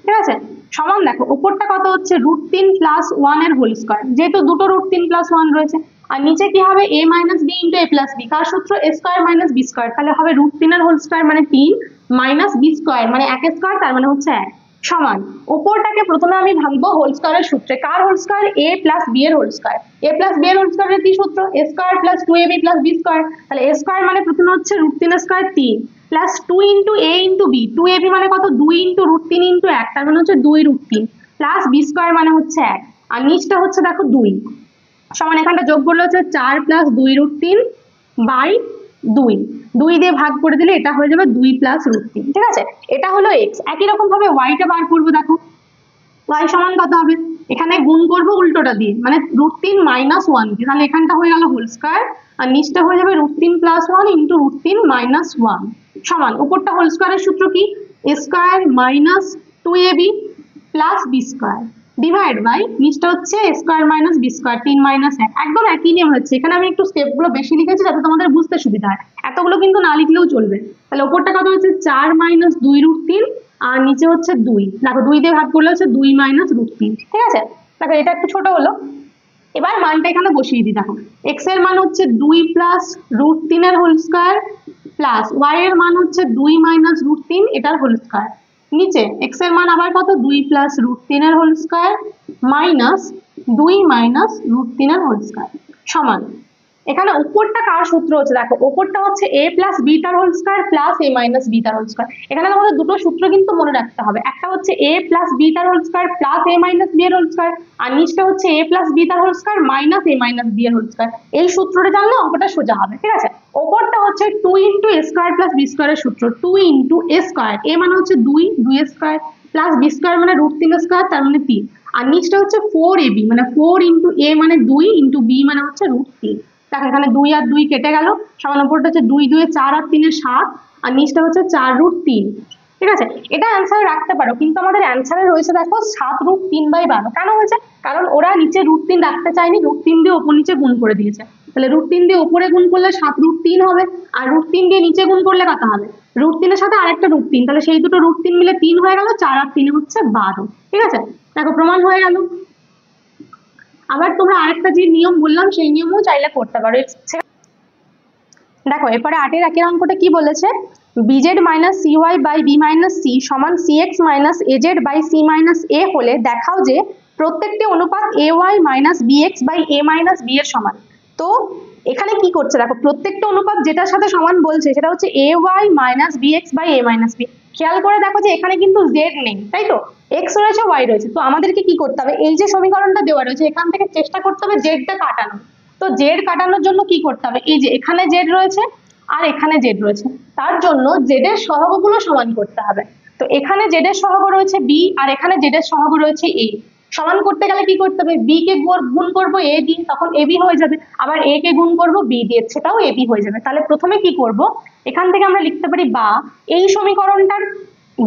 ঠিক আছে। সমান দেখো উপরটা কত হচ্ছে √3 প্লাস 1 এর হোল স্কয়ার, যেহেতু দুটো √3 প্লাস 1 রয়েছে, আর নিচে কি হবে a minus b into a plus b, কার সূত্র a square minus b square, তাহলে হবে √3 এর হোল স্কয়ার মানে 3 মাইনাস b স্কয়ার মানে 1 স্কয়ার, তার মানে হচ্ছে 1, সমান উপরটাকে প্রথমে আমি ভাঙবো হোল স্কয়ারের সূত্রে, কার whole square a plus b এর whole square, a plus b এর হোল স্কয়ারের কি সূত্র a square plus 2ab plus b square, তাহলে a স্কয়ার মানে প্রথমে হচ্ছে √3 square 3 plus 2 into a into b, 2ab মানে কত 2 ইন্টু √3 ইন্টু 1, তার মানে হচ্ছে 2√3 প্লাস b স্কয়ার মানে হচ্ছে 1, আর নিচটা হচ্ছে দেখো 2 সমান এখানটা যোগ করলে হচ্ছে 4 প্লাস 2√3 বাই 2, 2 দিয়ে ভাগ করে দিলে এটা হয়ে যাবে 2 প্লাস √3, ঠিক আছে। এটা হলো x। একই রকম ভাবে y-টা বার করবো, দেখো y সমান কত হবে, এখানে গুণ করবো উল্টোটা দিয়ে মানে √3 মাইনাস 1 দিয়ে, তাহলে এখানটা হয়ে গেল হোল স্কয়ার, আর নিচটা হয়ে যাবে √3 প্লাস 1 ইন্টু √3 মাইনাস 1 সমান উপরটা হোল স্কয়ারের সূত্র কি a square minus 2ab plus b square divide by নিচটা হচ্ছে a square minus b square 3 minus 1 একদম একই নিয়ম হচ্ছে। এখানে আমি একটু স্টেপগুলো বেশি লিখেছি যাতে তোমাদের বুঝতে সুবিধা হয়, এতগুলো কিন্তু না লিখলেও চলবে। তাহলে ওপরটা কত হচ্ছে 4 মাইনাস 2√3 আর নিচে হচ্ছে 2, দেখো 2 দিয়ে ভাগ করলে হচ্ছে 2 মাইনাস √3, ঠিক আছে। দেখো এটা একটু ছোট হলো, এবার মানটা এখানে বসিয়ে দিই। দেখো এক্স এর মান হচ্ছে 2 প্লাস √3 এর হোল স্কোয়ার প্লাস ওয়াই এর মান হচ্ছে 2 মাইনাস √3 এটার হোল স্কোয়ার, নিচে এক্স এর মান আবার কত 2 প্লাস √3 এর হোল স্কোয়ার মাইনাস 2 মাইনাস √3 এর হোল স্কোয়ার সমান। এখানে উপরটা কার সূত্র হচ্ছে, দেখো উপরটা হচ্ছে a প্লাস বি তার whole square plus a minus b তার হোল স্কোয়ার। এখানে তোমাদের দুটো সূত্র কিন্তু মনে রাখতে হবে, একটা হচ্ছে a প্লাস বি তার whole square plus a minus b এর হোল স্কোয়ার, আর নিচটা হচ্ছে a প্লাস বি তার whole square minus a minus b এর হোল স্কোয়ার। এই সূত্রটা জানলে অঙ্কটা সোজা হবে, ঠিক আছে। ওপরটা হচ্ছে 2 into a square plus b স্কোয়ারের সূত্র, 2 ইন্টু a স্কোয়ার, a মানে হচ্ছে 2 a square plus b square মানে √3 স্কোয়ার তার মানে 3, আর নিচটা হচ্ছে 4ab মানে 4 ইন্টু a মানে 2 ইন্টু b মানে হচ্ছে √3। দেখো এখানে 2 আর 2 কেটে গেল, সমান উপরটা হচ্ছে 2 2 4 আর 3 7, আর নিচটা হচ্ছে 4√3, ঠিক আছে। এটা অ্যান্সার রাখতে পারো, কিন্তু আমাদের অ্যান্সারে রয়েছে দেখো 7√3/12। কেন হয়েছে, কারণ ওরা নিচে √3 রাখতে চায়নি, √3 দিয়ে ওপর নিচে গুণ করে দিয়েছে। তাহলে √3 দিয়ে উপরে গুণ করলে 7√3 হবে, আর √3 দিয়ে নিচে গুণ করলে কত হবে, √3 এর সাথে আরেকটা √3, তাহলে সেই দুটো √3 মিলে 3 হয়ে গেল, 4 আর 3 হচ্ছে 12, ঠিক আছে। দেখো প্রমাণ হয়ে গেল। আবার তোমরা আরেকটা যে নিয়ম বললাম সেই নিয়মও চাইলে করতে পারো। দেখো এরপরে 8 একের অঙ্কটা কি বলেছে, bz minus cy by b minus c সমান cx minus az by c minus a হলে দেখাও যে প্রত্যেকটি অনুপাত ay minus bx by a minus b এর সমান। তো এখানে কি করছে দেখো, প্রত্যেকটা অনুপাত যেটার সাথে সমান বলছে সেটা হচ্ছে ay minus bx by a minus b। খেয়াল করে দেখো যে এখানে কিন্তু z নেই, তাই তো, x রয়েছে y রয়েছে। তো আমাদেরকে কি করতে হবে, এই যে সমীকরণটা দেওয়া রয়েছে এখান থেকে চেষ্টা করতে হবে জেডটা কাটানো। তো জেড কাটানোর জন্য কি করতে হবে, এই যে এখানে জেড রয়েছে আর এখানে জেড রয়েছে, তার জন্য জেড এর সহগগুলো সমান করতে হবে। তো এখানে জেড এর সহগ রয়েছে বি আর এখানে জেড এর সহগ রয়েছে এ, সমান করতে গেলে কি করতে হবে, বি কে গুণ করবো এ দিয়ে, তখন এ বি হয়ে যাবে, আবার এ কে গুণ করবো বি দিয়ে, সেটাও এ বি হয়ে যাবে। তাহলে প্রথমে কি করব, এখান থেকে আমরা লিখতে পারি বা এই সমীকরণটার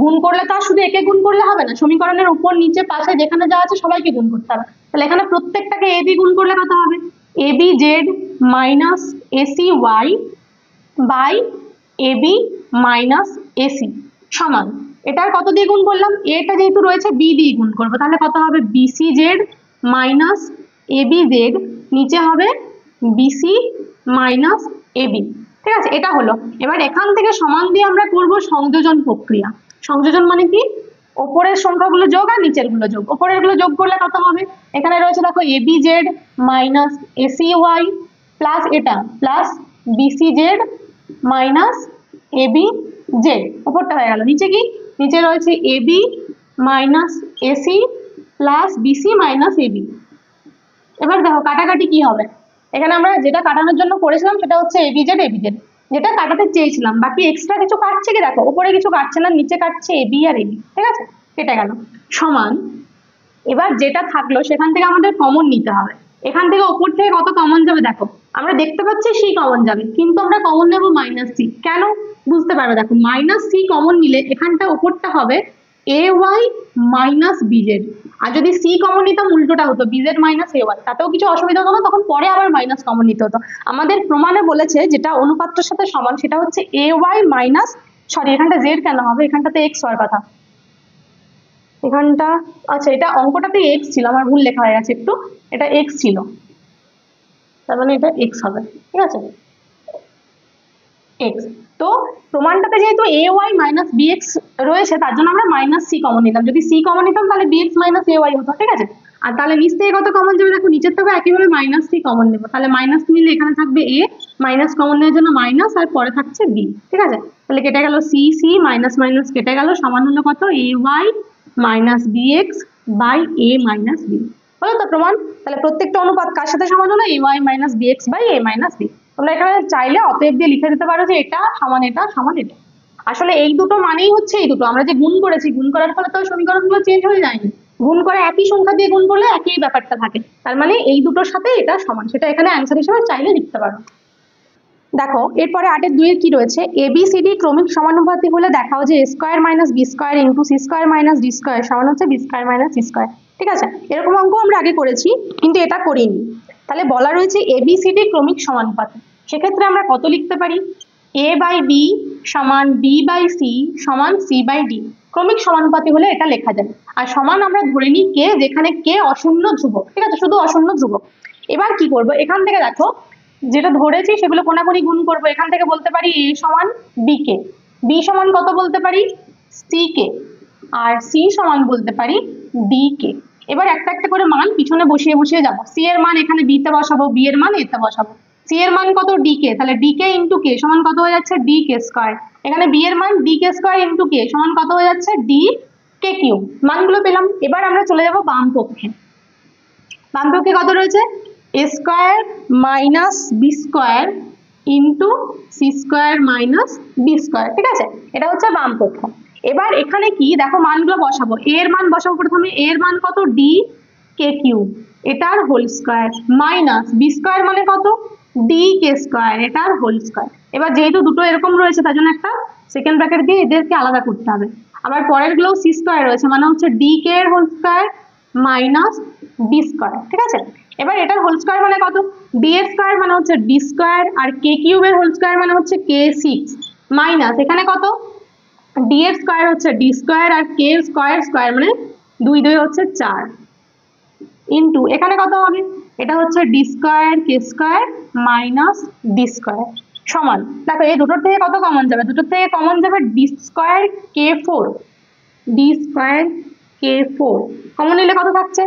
গুণ করলে তো আর শুধু একে গুণ করলে হবে না, সমীকরণের উপর নিচে পাশে যেখানে যা আছে সবাইকে গুণ করতে হবে। তাহলে এখানে প্রত্যেকটাকে এ বি গুণ করলে কত হবে, a b z minus a c y by a b minus a c সমান, এটার কত দিয়ে গুণ করলাম, এটা যেহেতু রয়েছে বি দিয়ে গুণ করবো, তাহলে কত হবে BC z minus a b Z, নিচে হবে বিসি মাইনাস এ বি, ঠিক আছে। এটা হলো, এবার এখান থেকে সমান দিয়ে আমরা করব সংযোজন প্রক্রিয়া। সংযোজন মানে কি, ওপরের সংখ্যাগুলো যোগ আর নিচের গুলো যোগ, ওপরের গুলো যোগ করলে কত হবে, এখানে রয়েছে দেখো a b z minus a c y plus এটা plus b c z minus a b z, উপরটা হয়ে গেল, নিচে কি, নিচে রয়েছে a b minus a c plus b c minus a b. এবার দেখো কাটাকাটি কি হবে, এখানে আমরা যেটা কাটানোর জন্য করেছিলাম সেটা হচ্ছে এ বি জেড যেটা কাটাতে চেয়েছিলাম, বাকি এক্সট্রা কিছু কাটছে কি, দেখো উপরে কিছু কাটছে না, নিচে কাটছে A B R A B, ঠিক আছে, কেটে গেল সমান। এবার যেটা থাকলো সেখান থেকে আমাদের কমন নিতে হবে, এখান থেকে ওপর থেকে কত কমন যাবে, দেখো আমরা দেখতে পাচ্ছি সি কমন যাবে, কিন্তু আমরা কমন নেব মাইনাস সি, কেন বুঝতে পারবে, দেখো মাইনাস সি কমন নিলে এখানটা ওপরটা হবে এ ওয়াই মাইনাস বিজেড, আর যদি সি কমন নিতাম উল্টোটা হতো বিজেড মাইনাস এ ওয়াই, তাতেও কিছু অসুবিধা হতো না, তখন পরে আবার মাইনাস কমন নিতে হতো। আমাদের প্রমাণে বলেছে যেটা অনুপাতটার সাথে সমান সেটা হচ্ছে এ ওয়াই মাইনাস, সরি এখানটা জেড কেন হবে, এখানটাতে এক্স হওয়ার কথা, এখানটা আচ্ছা এটা অঙ্কটাতে এক্স ছিল, আমার ভুল লেখা হয়ে গেছে একটু, এটা এক্স ছিল, তার মানে এটা এক্স হবে, ঠিক আছে এক্স। তো প্রমাণটাতে যেহেতু এ ওয়াই মাইনাস বি এক্স রয়েছে তার জন্য আমরা মাইনাস সি কমন নিলাম, যদি সি কমন নিতাম তাহলে B x minus A Y হতো, ঠিক আছে। আর তাহলে নিচ থেকে কত কমন যাবে, দেখো নিচের থেকে একইভাবে মাইনাস সি কমন নেবো, তাহলে মাইনাস নিলে এখানে থাকবে এ, মাইনাস কমন নেওয়ার জন্য মাইনাস, আর পরে থাকছে বি, ঠিক আছে। তাহলে কেটে গেল সি সি মাইনাস মাইনাস কেটে গেল, সমান হলো কত a y minus b x by a minus b, হলো তো প্রমাণ। তাহলে প্রত্যেকটা অনুপাত কার সাথে সমান হলো, a y minus b x by a minus b. তোমরা এখানে চাইলে অতএব দিয়ে লিখে দিতে পারো যে এটা সমান এটা সমান এটা, আসলে এই দুটো মানেই হচ্ছে এই দুটো, আমরা যে গুণ করেছি গুণ করার ফলে তো সমীকরণগুলো চেঞ্জ হয়ে যায়নি, গুণ করে একই সংখ্যা দিয়ে গুণ করলে একই ব্যাপারটা থাকে, তার মানে এই দুটোর সাথে এটা সমান, সেটা এখানে অ্যান্সার হিসেবে চাইলে লিখতে পারো। দেখো এরপরে 8-এর 2 কি রয়েছে, ABCD ক্রমিক সমানুপাতি হলে দেখাও যে a square minus b square into c square minus d square সমান হচ্ছে b square minus c square. ঠিক আছে, এরকম অঙ্ক আমরা আগে করেছি কিন্তু এটা করিনি। তাহলে বলা রয়েছে ABCD ক্রমিক সমানুপাতি, সেক্ষেত্রে আমরা কত লিখতে পারি, a বাই বি সমান বি বাই সি সমান সি বাই ডি। ক্রমিক সমানুপাতি হলে এটা লেখা যায়। আর সমান আমরা ধরে নিই কে, যেখানে কে অশূন্য ধ্রুবক। ঠিক আছে, শুধু অশূন্য ধ্রুবক। এবার কি করব, এখান থেকে দেখো যেটা ধরেছি সেগুলো কোনাকুনি গুণ করব। এখান থেকে বলতে পারি a সমান বি কে, বি সমান কত বলতে পারি সি কে, আর সি সমান বলতে পারি ডি কে। এবার একটা একটা করে মান পিছনে বসিয়ে বসিয়ে যাব। সি এর মান এখানে বি তে বসাবো, বি এর মান এ তে বসাবো। সি এর মান কত ডি কে, তাহলে ডি কে ইন্টু কে সমান কত হয়ে যাচ্ছে ডি কে স্কয়ার। এখানে বি এর মান D k square into k সমান কত হয়ে যাচ্ছে ডি কে কিউব। মানগুলো পেলাম। এবার আমরা চলে যাব বাম পক্ষে। বাম পক্ষে কত রয়েছে, a square minus b square into c square minus b square. ঠিক আছে, এটা হচ্ছে বাম পক্ষ। এবার এখানে কি দেখো মানগুলো বসাবো, a এর মান বসাবো প্রথমে, a এর মান কত ডি কে কিউব এটার whole square minus b square মানে কত ডি কে স্কয়ার এটার হোল স্কয়ার। এবার যেহেতু দুটো এরকম রয়েছে তার জন্য একটা সেকেন্ড ব্র্যাকেট দিয়ে এদেরকে আলাদা করতে হবে। আবার পরের গুলো সি স্কয়ার রয়েছে মানে হচ্ছে ডি কে এর whole square minus b square. ঠিক আছে, এবার এটার হোল স্কয়ার মানে কত, ডি এর স্কয়ার মানে হচ্ছে ডি স্কয়ার আর কে কিউবের হোল স্কয়ার মানে হচ্ছে কে সিক্স মাইনাস এখানে কত ডি এর স্কয়ার হচ্ছে ডি স্কয়ার আর কে স্কয়ার স্কয়ার মানে 2 হচ্ছে 4 ইন্টু এখানে কত হবে, এটা হচ্ছে ডি স্কয়ার কে স্কয়ার মাইনাস ডি স্কয়ার সমান। দেখো এই দুটোর থেকে কত কমন যাবে, দুটোর থেকে কমন যাবে D square K four, D square K four common নিলে কত থাকছে,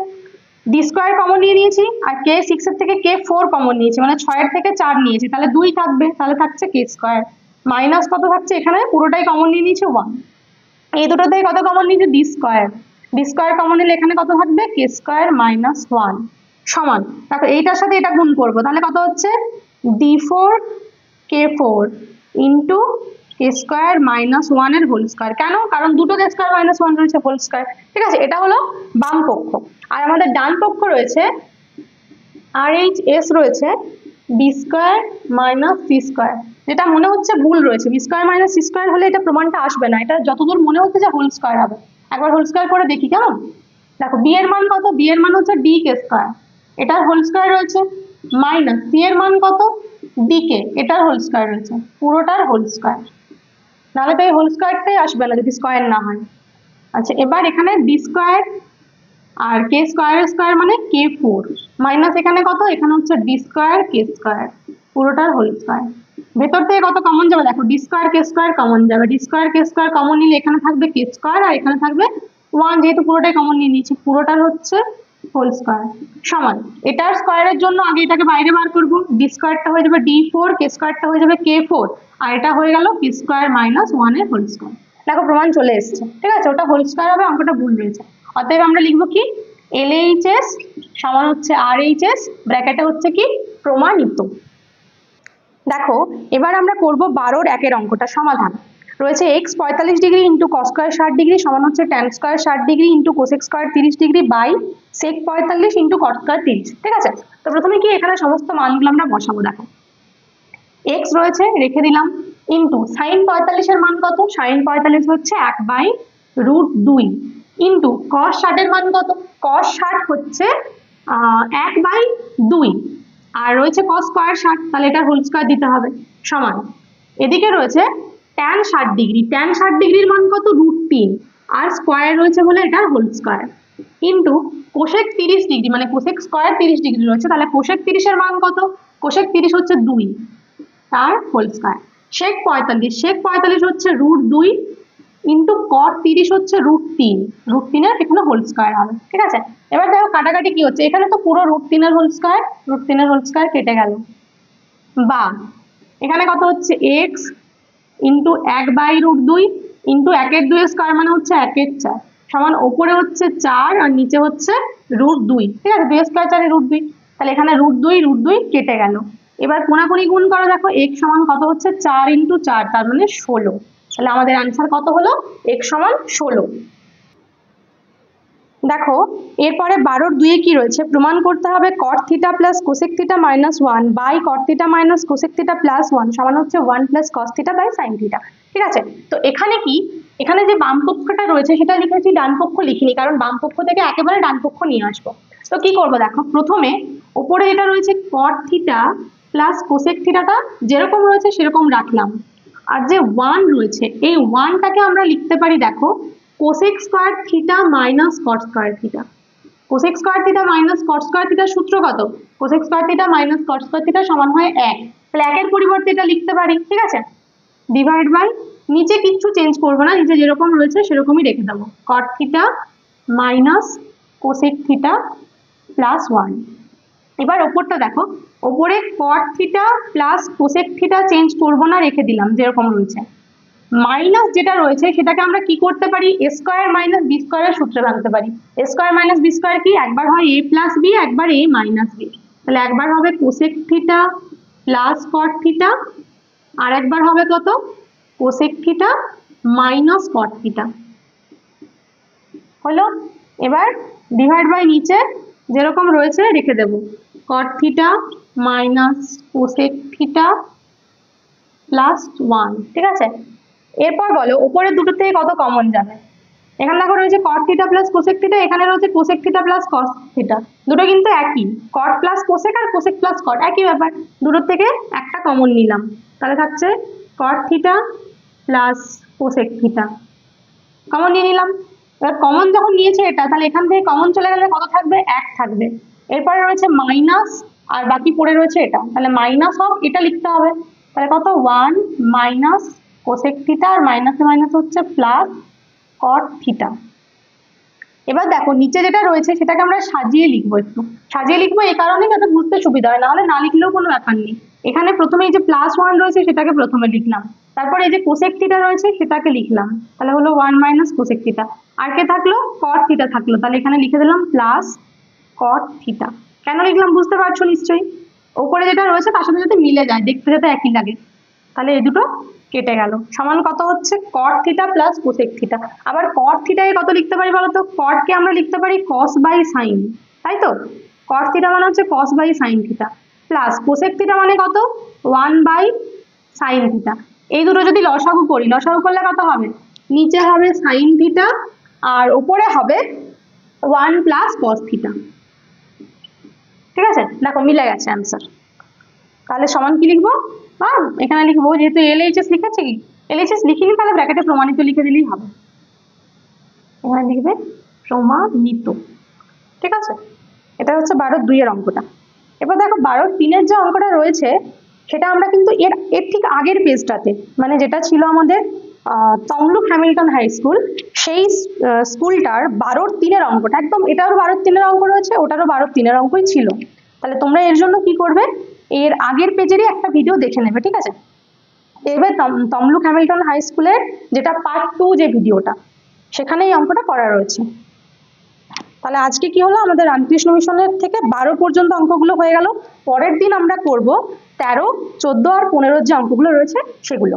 ডি স্কয়ার কমন নিয়ে নিয়েছি আর কে সিক্স এর থেকে কে ফোর কমন নিয়েছি মানে 6 এর থেকে 4 নিয়েছি, তাহলে 2 থাকবে, তাহলে থাকছে কে স্কয়ার মাইনাস কত থাকছে, এখানে পুরোটাই কমন নিয়ে নিয়েছি 1। এই দুটো থেকে কত কমন নিয়েছি D square, D square common নিলে এখানে কত থাকবে কে স্কয়ার মাইনাস 1 সমান। দেখো এইটার সাথে এটা গুণ করবো তাহলে কত হচ্ছে d four k four into k square minus 1 এর হোল স্কয়ার। কেন, কারণ দুটো কে স্কয়ার মাইনাস 1 রয়েছে হোল স্কয়ার। ঠিক আছে, এটা হলো বাম পক্ষ। আর আমাদের ডান পক্ষ রয়েছে আর এইচ এস রয়েছে b square minus c square, যেটা মনে হচ্ছে ভুল রয়েছে, b square minus c square হলে এটা প্রমাণটা আসবে না, এটা যতদূর মনে হচ্ছে যে হোল স্কয়ার হবে। একবার হোল স্কয়ার করে দেখি কেমন। দেখো বি এর মান কত, বি এর মান হচ্ছে ডি কে স্কয়ার এটার হোল স্কয়ার রয়েছে মাইনাস সি এর মান কত ডি কে এটার হোল স্কয়ার রয়েছে পুরোটার হোল স্কয়ার, নাহলে তো এই হোল স্কয়ারটাই আসবে না যদি স্কয়ার না হয়। আচ্ছা এবার এখানে বি স্কয়ার আর কে স্কয়ার স্কয়ার মানে কে ফোর মাইনাস এখানে কত, এখানে হচ্ছে ডি স্কয়ার কে স্কয়ার পুরোটার হোল স্কয়ার। ভেতর থেকে কত কমন যাবে, দেখো ডি স্কয়ার কে স্কয়ার কমন যাবে, ডি স্কয়ার কে স্কয়ার কমন নিলে এখানে থাকবে কে স্কয়ার আর এখানে থাকবে 1, যেহেতু পুরোটাই কমন নিয়ে নিয়েছি পুরোটার হচ্ছে হোল স্কয়ার সমান। এটার স্কয়ারের জন্য আগে এটাকে বাইরে বার করব, ডি স্কয়ারটা হয়ে যাবে ডি ফোর, কে স্কয়ারটা হয়ে যাবে কে ফোর আর এটা হয়ে গেল কে স্কয়ার মাইনাস 1 এর হোল স্কয়ার। দেখো প্রমাণ চলে এসেছে। ঠিক আছে, ওটা হোল স্কয়ার হবে, অঙ্কটা ভুল রয়েছে। অতএব আমরা লিখবো কি LHS সমান হচ্ছে RHS ব্র্যাকেটে হচ্ছে কি প্রমাণিত। দেখো এবার আমরা করব 12-1 অঙ্কটা সমাধান। রয়েছে x 45 degree into cos square 60 degree সমান হচ্ছে tan square 60 degree into cosec square 30 degree by sec 45 into cot square 30। ঠিক আছে, তো প্রথমে কি এখানে সমস্ত মানগুলো আমরা বসাবো। দেখো x রয়েছে রেখে দিলাম ইন্টু সাইন 45 এর মান কত, সাইন 45 হচ্ছে 1/√2 ইন্টু কস 60 এর মান কত, কস 60 হচ্ছে 1/2 আর রয়েছে কস স্কয়ার 60 তাহলে এটার হোল স্কয়ার দিতে হবে সমান। এদিকে রয়েছে ট্যান 60 ডিগ্রি, ট্যান 60 ডিগ্রির মান কত √3 আর স্কয়ার রয়েছে বলে এটার whole square into cosec 30 degree মানে কোসেক স্কয়ার 30 ডিগ্রি রয়েছে তাহলে কোসেক 30 এর মান কত, কোসেক 30 হচ্ছে 2 তার হোল স্কয়ার। সেক 45 হচ্ছে √2 ইন্টু কট 30 হচ্ছে √3, √3 এর এখানে হোল স্কয়ার হবে। ঠিক আছে, এবার দেখো কাটাকাটি কি হচ্ছে, এখানে তো পুরো √3 এর হোল স্কয়ার, √3 এর হোল স্কয়ার কেটে গেল বা এখানে কত হচ্ছে x ইন্টু 1/√2 ইন্টু 1 এর 2 এর স্কয়ার মানে হচ্ছে 1 এর 4 সমান ওপরে হচ্ছে 4 আর নিচে হচ্ছে √2। ঠিক আছে, 2 এর স্কয়ার 4 এর √2 তাহলে এখানে √2 কেটে গেল। এবার কোনাকুনি গুণ করো, দেখো x সমান কত হচ্ছে 4 ইন্টু 4 তার মানে 16, তাহলে আমাদের আনসার কত হলো x সমান 16। দেখো এরপরে 12-2 কি রয়েছে, প্রমাণ করতে হবে cot theta plus cosec theta minus 1 by cot theta minus cosec theta plus 1 সমান হচ্ছে 1 plus cos theta by sin theta. ঠিক আছে, তো এখানে কি, এখানে যে বাম পক্ষটা রয়েছে সেটা লিখেছি, ডান পক্ষ লিখিনি, কারণ বাম পক্ষ থেকে একেবারে ডান পক্ষ নিয়ে আসবো। তো কি করবো দেখো, প্রথমে ওপরে যেটা রয়েছে cot থিটা প্লাস কোসেক থিটাটা যেরকম রয়েছে সেরকম রাখলাম, আর যে 1 রয়েছে এই 1টাকে আমরা লিখতে পারি দেখো কোসেক স্কয়ার থিটা মাইনাস কট square theta. Cosec square theta minus কট স্কয়ার থিটার সূত্র কত, কোসেক স্কয়ার থিটা মাইনাস কট স্কয়ার থিটা সমান হয় 1, তাহলে 1 এর পরিবর্তে এটা লিখতে পারি। ঠিক আছে, ডিভাইড বাই, নিচে কিচ্ছু চেঞ্জ করবো না, নিচে যেরকম রয়েছে সেরকমই রেখে দেবো, কট theta minus cosec theta plus 1। এবার ওপরটা দেখো, ওপরে কট theta plus cosec theta change করবো না, রেখে দিলাম যেরকম রয়েছে। মাইনাস যেটা রয়েছে সেটাকে আমরা কি করতে পারি, এ স্কয়ার মাইনাস বি স্কয়ারের সূত্রে ভাঙতে পারি। এ স্কয়ার মাইনাস বি স্কয়ার কি, একবার হয় এ প্লাস বি, একবার এ মাইনাস বি, তাহলে একবার হবে cosec theta plus cot theta, আর একবার হবে কত, cosec theta minus cot theta. হলো, এবার ডিভাইড বাই, নিচে যেরকম রয়েছে রেখে দেব, cot theta minus cosec theta plus 1। ঠিক আছে, এরপর বলো উপরের দুটো থেকে কত কমন যাবে। এখানে দেখো রয়েছে cot theta plus cosec theta, এখানে রয়েছে cosec theta plus cos theta, দুটো কিন্তু একই, cot প্লাস কোসেক আর কোসেক প্লাস cot একই ব্যাপার, দুটোর থেকে একটা কমন নিলাম, তাহলে থাকছে cot theta plus cosec theta, common নিয়ে নিলাম। এবার কমন যখন নিয়েছে এটা, তাহলে এখান থেকে কমন চলে গেলে কত থাকবে, 1 থাকবে। এরপরে রয়েছে মাইনাস, আর বাকি পড়ে রয়েছে এটা, তাহলে মাইনাস অফ এটা লিখতে হবে, তাহলে কত 1 মাইনাস কোসেক থিটা, আর মাইনাসে মাইনাস হচ্ছে প্লাস কট থিটা। এবার দেখো নিচে যেটা রয়েছে সেটাকে আমরা সাজিয়ে লিখবো, একটু সাজিয়ে লিখবো এই কারণে যাতে বুঝতে সুবিধা হয়, নাহলে না লিখলেও কোনো ব্যাপার নেই। এখানে প্রথমে এই যে প্লাস 1 রয়েছে সেটাকে প্রথমে লিখলাম, তারপর এই যে কোসেক থিটা রয়েছে সেটাকে লিখলাম, তাহলে হলো 1 মাইনাস কোসেক থিটা, আর কে থাকলো, কট থিটা থাকলো, তাহলে এখানে লিখে দিলাম প্লাস কট থিটা। কেন লিখলাম বুঝতে পারছো নিশ্চয়ই, ওপরে যেটা রয়েছে তার সাথে যাতে মিলে যায়, দেখতে যাতে একই লাগে, তাহলে এই দুটো কেটে গেল, সমান কত হচ্ছে cot theta plus cosec theta. আবার cot থিটাকে কত লিখতে পারি বলতো, cot কে আমরা লিখতে পারি cos বাই sin, তাই তো, cot থিটা মানে হচ্ছে cos by sin theta, plus cosec theta মানে কত 1 বাই sin থিটা। এই দুটো যদি লসাগু করি, লসাগু করলে কত হবে, নিচে হবে sin থিটা আর উপরে হবে 1 প্লাস cos থিটা। ঠিক আছে, দেখো মিলে গেছে অ্যান্সার। তাহলে সমান কি লিখবো, বা এখানে লিখবো, যেহেতু LHS লিখেছি, LHS লিখিনি তাহলে ব্র্যাকেটে প্রমাণিত লিখে দিলেই হবে, এখানে লিখবে প্রমাণিত। ঠিক আছে, এটা হচ্ছে 12-2 এর অঙ্কটা। এবার দেখো 12-3 এর যে অঙ্কটা রয়েছে সেটা আমরা কিন্তু এর ঠিক আগের পেজটাতে, মানে যেটা ছিল আমাদের তমলুক হ্যামিল্টন হাই স্কুল, সেই স্কুলটার 12-3 এর অঙ্কটা, একদম এটারও 12-3 এর অঙ্ক রয়েছে, ওটারও 12-3 এর অঙ্কই ছিল। তাহলে তোমরা এর জন্য কি করবে, এর আগের পেজেরই একটা ভিডিও দেখে নেবে। ঠিক আছে, এবার তমলুক হ্যামিল্টন হাই স্কুলের যেটা পার্ট 2 যে ভিডিওটা, সেখানে এই অঙ্কটা করা রয়েছে। তাহলে আজকে কি হলো, আমাদের রামকৃষ্ণ মিশনের থেকে 12 পর্যন্ত অঙ্কগুলো হয়ে গেল। পরের দিন আমরা করব 13, 14 আর 15 যে অঙ্কগুলো রয়েছে সেগুলো।